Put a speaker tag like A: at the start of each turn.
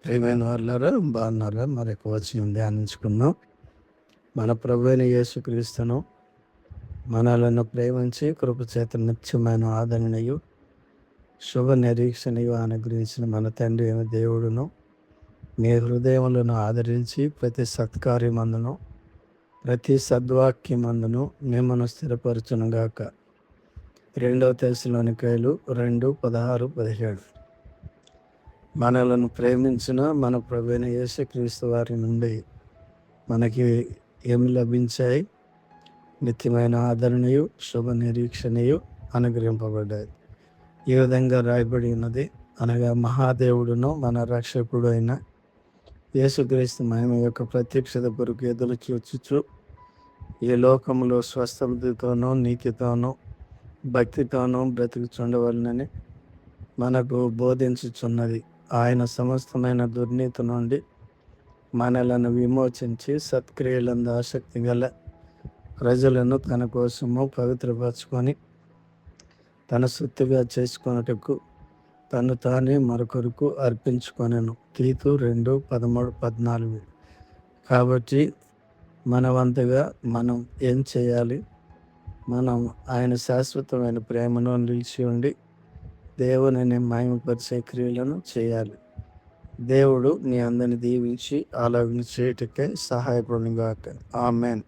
A: ప్రియమైన వాళ్ళారా, బాగున్నారా? మరి ఎక్కువ వచ్చి ధ్యానించుకున్నాం. మన ప్రభు అయిన యేసుక్రీస్తును మనలను ప్రేమించి కృపచేత నిత్యమైన ఆదరణయు శుభ నిరీక్షణయు అనుగ్రహించిన మన తండ్రి అయిన దేవుడును మీ హృదయములను ఆదరించి ప్రతి సత్కార్యమందును ప్రతి సద్వాక్యమందును మిమ్మల్ని స్థిరపరచునుగాక. 2 తెస్సలోనికైలు 2:16-17. మనలను ప్రేమించిన మన ప్రభు అయిన యేసుక్రీస్తు వారి నుండి మనకి ఏమి లభించాయి? నిత్యమైన ఆదరణయు శుభ నిరీక్షణయు అనుగ్రహింపబడ్డాయి. ఈ విధంగా రాయబడి ఉన్నది. అనగా మహాదేవుడును మన రక్షకుడు అయిన యేసుక్రీస్తు మహిమ యొక్క ప్రత్యక్షత కొరకు ఎదురు చూచుచు ఈ లోకంలో స్వస్థతతోనూ నీతితోనూ భక్తితోనూ బ్రతుకుచుండవలనని మనకు బోధించుచున్నది. ఆయన సమస్తమైన దుర్నీతి నుండి మనలను విమోచించి సత్క్రియలందు ఆసక్తి గల ప్రజలను తన కోసము పవిత్రపరచుకొని తన సొత్తుగా చేసుకొనుటకు తను తానే మరొకరికి అర్పించుకొనెను. తీతు 2:13-14. కాబట్టి మన వంతుగా మనం ఏం చేయాలి? మనం ఆయన శాశ్వతమైన ప్రేమను నిలిచి ఉండి దేవునిని మహిమపరిచే క్రియలను చేయాలి. దేవుడు నీ అందరిని దీవించి అలాగ చేయటకే సహాయపడుగాక. ఆమేన్.